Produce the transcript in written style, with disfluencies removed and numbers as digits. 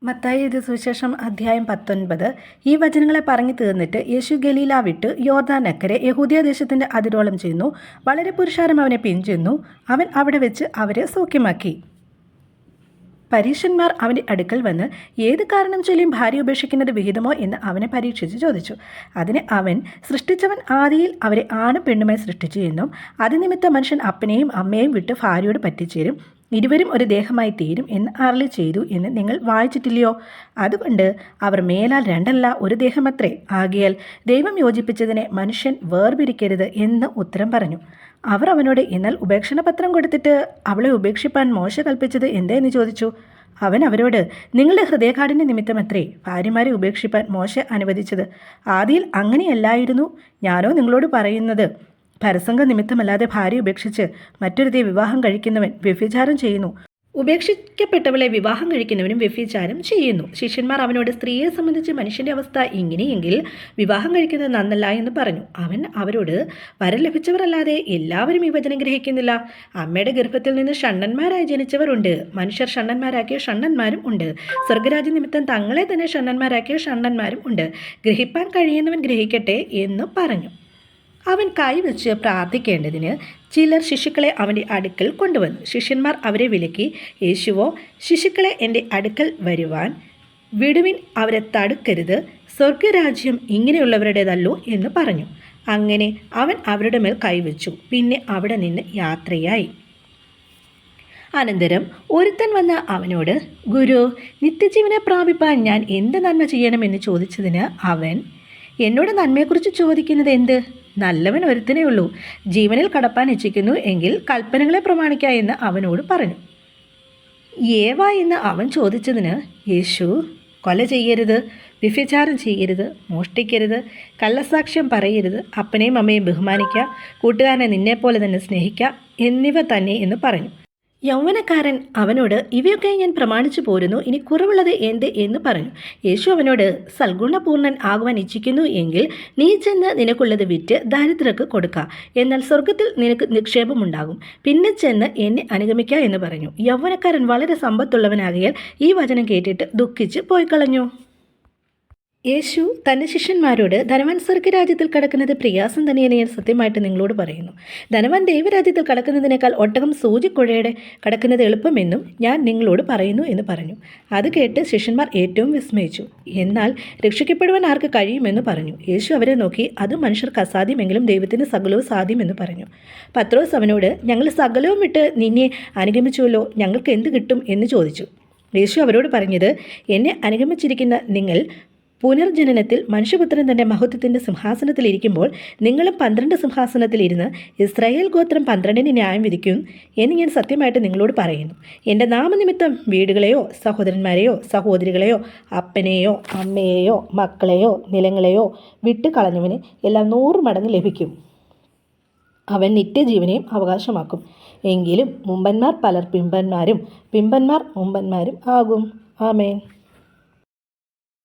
മത്തായി എഴുതിയ സുവിശേഷം അധ്യായം 19. ഈ വചനങ്ങളെ പറഞ്ഞു തീർന്നിട്ട് യേശു ഗലീല വിട്ട് യോർദാനക്കരെ യഹൂദിയ ദേശത്തിൻ്റെ അതിരോളം ചെന്നു. വളരെ പുരുഷാരം അവനെ പിൻചെന്നു. അവൻ അവിടെ വെച്ച് അവരെ സൗഖ്യമാക്കി. പരീശന്മാർ അവൻ്റെ അടുക്കൽ വന്ന് ഏത് കാരണം ചൊല്ലിയും ഭാര്യ ഉപേക്ഷിക്കുന്നത് വിഹിതമോ എന്ന് അവനെ പരീക്ഷിച്ച് ചോദിച്ചു. അതിന് അവൻ, സൃഷ്ടിച്ചവൻ ആദിയിൽ അവരെ ആണും പെണ്ണുമായി സൃഷ്ടിച്ചു എന്നും അതിനിമിത്തം മനുഷ്യൻ അപ്പനെയും അമ്മയെയും വിട്ട് ഭാര്യയോട് പറ്റിച്ചേരും, ഇരുവരും ഒരു ദേഹമായി തീരും എന്ന് അരുളി ചെയ്തു എന്ന് നിങ്ങൾ വായിച്ചിട്ടില്ലയോ? അതുകൊണ്ട് അവർ മേലാൽ രണ്ടല്ല ഒരു ദേഹമത്രേ. ആകയാൽ ദൈവം യോജിപ്പിച്ചതിനെ മനുഷ്യൻ വേർപിരിക്കരുത് എന്ന് ഉത്തരം പറഞ്ഞു. അവർ അവനോട്, എന്നാൽ ഉപേക്ഷണപത്രം കൊടുത്തിട്ട് അവളെ ഉപേക്ഷിപ്പാൻ മോശ കൽപ്പിച്ചത് എന്തേന്ന് ചോദിച്ചു. അവൻ അവരോട്, നിങ്ങളുടെ ഹൃദയകാഠിന്യ നിമിത്തമത്രേ ഭാര്യമാരെ ഉപേക്ഷിപ്പാൻ മോശ അനുവദിച്ചത്. ആദിയിൽ അങ്ങനെയല്ലായിരുന്നു. ഞാനോ നിങ്ങളോട് പറയുന്നത്, പരസംഗ നിമിത്തമല്ലാതെ ഭാര്യ ഉപേക്ഷിച്ച് മറ്റൊരുത്തെ വിവാഹം കഴിക്കുന്നവൻ വ്യഭിചാരം ചെയ്യുന്നു, ഉപേക്ഷിക്കപ്പെട്ടവളെ വിവാഹം കഴിക്കുന്നവനും വ്യഭിചാരം ചെയ്യുന്നു. ശിഷ്യന്മാർ അവനോട്, സ്ത്രീയെ സംബന്ധിച്ച് മനുഷ്യൻ്റെ അവസ്ഥ ഇങ്ങനെയെങ്കിൽ വിവാഹം കഴിക്കുന്നത് നന്നല്ല എന്ന് പറഞ്ഞു. അവൻ അവരോട്, വരം ലഭിച്ചവരല്ലാതെ എല്ലാവരും ഈ വചനം ഗ്രഹിക്കുന്നില്ല. അമ്മയുടെ ഗർഭത്തിൽ നിന്ന് ഷണ്ണന്മാരായി ജനിച്ചവർ ഉണ്ട്, മനുഷ്യർ ഷണ്ണന്മാരാക്കിയ ഷണ്ണന്മാരും ഉണ്ട്, സ്വർഗരാജ്യ നിമിത്തം തങ്ങളെ തന്നെ ഷണ്ണന്മാരാക്കിയ ഷണ്ണന്മാരും ഉണ്ട്. ഗ്രഹിപ്പാൻ കഴിയുന്നവൻ ഗ്രഹിക്കട്ടെ എന്ന് പറഞ്ഞു. അവൻ കൈവച്ച് പ്രാർത്ഥിക്കേണ്ടതിന് ചിലർ ശിശുക്കളെ അവൻ്റെ അടുക്കൽ കൊണ്ടുവന്നു. ശിഷ്യന്മാർ അവരെ വിലക്കി. യേശുവോ, ശിശുക്കളെ എൻ്റെ അടുക്കൽ വരുവാൻ വിടുവിൻ, അവരെ തടുക്കരുത്, സ്വർഗരാജ്യം ഇങ്ങനെയുള്ളവരുടേതല്ലോ എന്ന് പറഞ്ഞു. അങ്ങനെ അവൻ അവരുടെ മേൽ കൈവച്ചു. പിന്നെ അവിടെ നിന്ന് യാത്രയായി. അനന്തരം ഒരുത്തൻ വന്ന് അവനോട്, ഗുരു, നിത്യജീവനെ പ്രാപിപ്പാൻ ഞാൻ എന്ത് നന്മ ചെയ്യണമെന്ന് ചോദിച്ചതിന് അവൻ, എന്നോട് നന്മയെക്കുറിച്ച് ചോദിക്കുന്നത് എന്ത്? നല്ലവൻ ഒരുത്തനേ ഉള്ളൂ. ജീവനിൽ കടപ്പാൻ ഇച്ഛിക്കുന്നു എങ്കിൽ കൽപ്പനകളെ പ്രമാണിക്ക എന്ന് അവനോട് പറഞ്ഞു. ഏവാ എന്ന് അവൻ ചോദിച്ചതിന് യേശു, കൊല ചെയ്യരുത്, വ്യഭിചാരം ചെയ്യരുത്, മോഷ്ടിക്കരുത്, കള്ളസാക്ഷ്യം പറയരുത്, അപ്പനെയും അമ്മയും ബഹുമാനിക്കുക, കൂട്ടുകാരനെ നിന്നെപ്പോലെ തന്നെ സ്നേഹിക്കുക എന്നിവ തന്നെ എന്ന് പറഞ്ഞു. യൗവനക്കാരൻ അവനോട്, ഇവയൊക്കെ ഞാൻ പ്രമാണിച്ചു പോരുന്നു, ഇനി കുറവുള്ളത് എന്ത് എന്ന് പറഞ്ഞു. യേശു അവനോട്, സൽഗുണപൂർണ്ണൻ ആകുവാൻ ഇച്ഛിക്കുന്നു എങ്കിൽ നീ ചെന്ന് നിനക്കുള്ളത് വിറ്റ് ദരിദ്രർക്ക് കൊടുക്കുക, എന്നാൽ സ്വർഗത്തിൽ നിനക്ക് നിക്ഷേപമുണ്ടാകും. പിന്നെ ചെന്ന് എന്നെ അനുഗമിക്കുക എന്ന് പറഞ്ഞു. യൗവനക്കാരൻ വളരെ സമ്പത്തുള്ളവനാകിയാൽ ഈ വചനം കേട്ടിട്ട് ദുഃഖിച്ച് പോയി കളഞ്ഞു. യേശു തൻ്റെ ശിഷ്യന്മാരോട്, ധനവാൻ സ്വർഗരാജ്യത്തിൽ കടക്കുന്നത് പ്രയാസം തന്നെയെന്ന് ഞാൻ സത്യമായിട്ട് നിങ്ങളോട് പറയുന്നു. ധനവാൻ ദൈവരാജ്യത്തിൽ കടക്കുന്നതിനേക്കാൾ ഒട്ടകം സൂചിക്കുഴയുടെ കടക്കുന്നത് എളുപ്പമെന്നും ഞാൻ നിങ്ങളോട് പറയുന്നു എന്ന് പറഞ്ഞു. അത് കേട്ട് ശിഷ്യന്മാർ ഏറ്റവും വിസ്മയിച്ചു. എന്നാൽ രക്ഷിക്കപ്പെടുവാൻ ആർക്ക് കഴിയുമെന്ന് പറഞ്ഞു. യേശു അവരെ നോക്കി, അത് മനുഷ്യർക്ക് അസാധ്യമെങ്കിലും ദൈവത്തിന് സകലവും സാധ്യമെന്ന് പറഞ്ഞു. പത്രോസ് അവനോട്, ഞങ്ങൾ സകലവും വിട്ട് നിന്നെ അനുഗമിച്ചുവല്ലോ, ഞങ്ങൾക്ക് എന്ത് കിട്ടും എന്ന് ചോദിച്ചു. യേശു അവരോട് പറഞ്ഞത്, എന്നെ അനുഗമിച്ചിരിക്കുന്ന നിങ്ങൾ പുനർജനനത്തിൽ മനുഷ്യപുത്രൻ തൻ്റെ മഹത്വത്തിൻ്റെ സിംഹാസനത്തിലിരിക്കുമ്പോൾ നിങ്ങളും 12 സിംഹാസനത്തിലിരുന്ന് ഇസ്രായേൽ ഗോത്രം 12 ന്യായം വിധിക്കും എന്ന് ഞാൻ സത്യമായിട്ട് നിങ്ങളോട് പറയുന്നു. എൻ്റെ നാമനിമിത്തം വീടുകളെയോ സഹോദരന്മാരെയോ സഹോദരികളെയോ അപ്പനെയോ അമ്മയെയോ മക്കളെയോ നിലങ്ങളെയോ വിട്ട് കളഞ്ഞവന് എല്ലാം 100 മടങ്ങ് ലഭിക്കും. അവൻ നിത്യജീവനെയും അവകാശമാക്കും. എങ്കിലും മുമ്പന്മാർ പലർ പിമ്പന്മാരും പിമ്പന്മാർ മുമ്പന്മാരും ആകും. ആമേൻ.